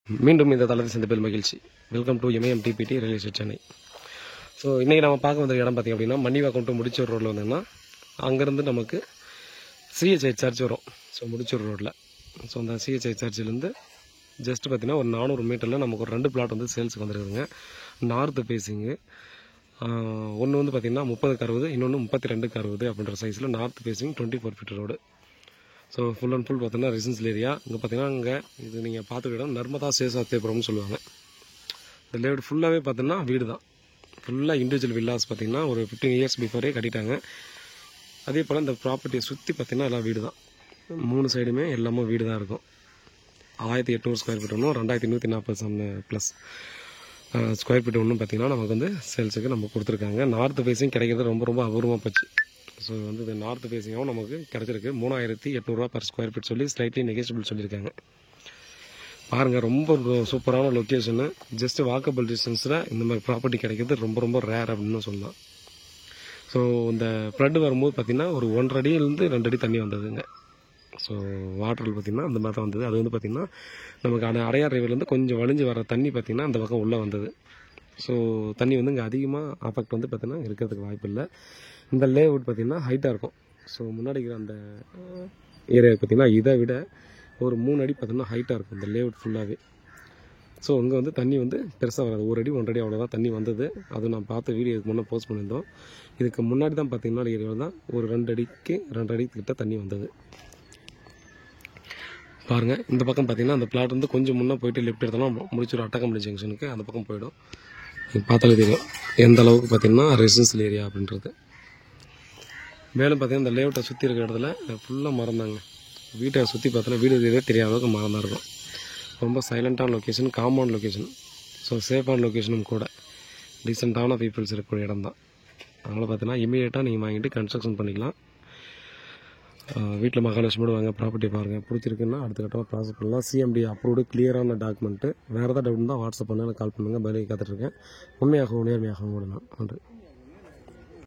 மீண்டும் இந்த தளத்தை சந்திப்பில் மகிழ்ச்சி. Welcome to MAMTPT real estate Chennai. So இன்றைக்கி நம்ம பார்க்க வந்த இடம் பார்த்திங்க அப்படின்னா மன்னிவாக்கம் டு முடிச்சூர் ரோட்டில் வந்தோம்னா அங்கேருந்து நமக்கு CHI சர்ச் வரும். ஸோ முடிச்சூர் ரோட்டில் ஸோ அந்த CHI சர்ச்சிலேருந்து ஜஸ்ட் பார்த்திங்கன்னா ஒரு 400 மீட்டரில் நமக்கு ஒரு 2 பிளாட் வந்து சேல்ஸுக்கு வந்துருக்குதுங்க. நார்த்து ஃபேஸிங்கு ஒன்று வந்து பார்த்திங்கன்னா 30x60, இன்னொன்று 32x60 அப்படின்ற சைஸில் north facing 24 feet road. So full and full பார்த்தீங்கன்னா ரெசிடென்ஷியல் ஏரியா. இங்கே பார்த்தீங்கன்னா இங்கே இது நீங்கள் பார்த்துக்க இடம் நர்மதா சேசாத்தியபுரம்னு சொல்லுவாங்க. இந்த லேஅவுட் ஃபுல்லாகவே பார்த்தீங்கன்னா வீடு தான். ஃபுல்லாக இண்டிவிஜுவல் வில்லாஸ் பார்த்தீங்கன்னா ஒரு 15 இயர்ஸ் பிஃபோரே கட்டிட்டாங்க. அதே போல் இந்த ப்ராப்பர்ட்டியை சுற்றி பார்த்தீங்கன்னா எல்லாம் வீடு தான். 3 சைடுமே எல்லாமே வீடு தான் இருக்கும். 1800 ஸ்கொயர் ஃபீட் ஒன்றும் 2140 ப்ளஸ் ஸ்கொயர் ஃபீட் ஒன்றும் பார்த்தீங்கன்னா நமக்கு வந்து சேல்ஸுக்கு நம்ம கொடுத்துருக்காங்க. நார்த் ஃபேஸிங் கிடைக்கிறது ரொம்ப ரொம்ப அபூர்வமாக போச்சு. ஸோ வந்து இது நார்த் ஃபேஸிங்காகவும் நமக்கு கிடச்சிருக்கு. 3800 பர் ஸ்கொயர் ஃபீட் சொல்லி ஸ்லைட்லி நெகோஷியபிள் சொல்லியிருக்காங்க. பாருங்கள், ரொம்ப சூப்பரான லொக்கேஷனு. ஜஸ்ட் வாக்கபிள் டிஸ்டன்ஸில் இந்த மாதிரி ப்ராப்பர்ட்டி கிடைக்கிறது ரொம்ப ரொம்ப ரேர் அப்படின்னு சொல்லலாம். ஸோ இந்த ஃப்ளட் வரும்போது பார்த்திங்கன்னா ஒரு 1.5 அடியிலேருந்து 2 அடி தண்ணி வந்ததுங்க. ஸோ வாட்டரில் பார்த்திங்கன்னா அந்த மாதிரி தான் வந்தது. அது வந்து பார்த்திங்கன்னா நமக்கு அடையார் ரிவர்லேருந்து கொஞ்சம் வலிஞ்சு வர தண்ணி பார்த்திங்கன்னா அந்த பக்கம் உள்ளே வந்தது. ஸோ தண்ணி வந்து இங்கே அதிகமாக அஃபெக்ட் வந்து பார்த்திங்கன்னா இருக்கிறதுக்கு வாய்ப்பு இல்லை. இந்த லேஅவுட் பார்த்திங்கன்னா ஹைட்டாக இருக்கும். ஸோ முன்னாடி இருக்கிற அந்த ஏரியா பார்த்திங்கன்னா இதை விட ஒரு 3 அடி பார்த்திங்கன்னா ஹைட்டாக இருக்கும் இந்த லேஅவுட் ஃபுல்லாகவே. ஸோ இங்கே வந்து தண்ணி வந்து பெருசாக வராது. 1 அடி 1.5 அடி அவ்வளோதான் தண்ணி வந்தது. அது நான் பார்த்த வீடியோ இதுக்கு முன்னே போஸ்ட் பண்ணியிருந்தோம். இதுக்கு முன்னாடி தான் பார்த்திங்கன்னா ஏரியாவில் தான் ஒரு 2 அடிக்கு 2.5 அடி கிட்ட தண்ணி வந்தது. பாருங்கள், இந்த பக்கம் பார்த்திங்கன்னா அந்த பிளாட் வந்து கொஞ்சம் முன்னே போயிட்டு லெஃப்ட் எடுத்தோம்னா முடிச்சூர் அட்டக்கம்பளி ஜங்ஷனுக்கு அந்த பக்கம் போயிடும். பார்த்தாலே தெரியும் எந்த அளவுக்கு பார்த்திங்கன்னா ரெசிடென்ஷியல் ஏரியா அப்படின்றது. மேலும் பார்த்திங்கன்னா இந்த லேஅவுட்டை சுற்றி இருக்கிற இடத்துல ஃபுல்லாக மரம் தாங்க. வீட்டை சுற்றி பார்த்தோன்னா வீடு இதே தெரியாத அளவுக்கு மரம் தான் இருக்கும். ரொம்ப சைலண்ட்டான லொக்கேஷன், காம்பவுண்ட் லொக்கேஷன். ஸோ சேஃபான லொக்கேஷனும் கூட. டீசெண்டான பீப்புள்ஸ் இருக்கிற இடம் தான். அதனால் பார்த்தீங்கன்னா இமீடியட்டாக நீங்கள் வாங்கிட்டு கன்ஸ்ட்ரக்ஷன் பண்ணிக்கலாம். வீட்டில் மகாலட்சுமியோடு வாங்க, ப்ராப்பர்ட்டி பாருங்கள், பிடிச்சிருக்குன்னா அடுத்த கட்டமாக ப்ராசஸ் பண்ணலாம். CMD அப்ரூவ்டு கிளியரான டாக்குமெண்ட்டு. வேறு ஏதாவது டவுட் இருந்தால் வாட்ஸ்அப் பண்ணால் கால் பண்ணுங்கள், பதிலுக்கு காத்துட்ருக்கேன். உண்மையாகவும் நேர்மையாகவும் விடலாம். நன்றி.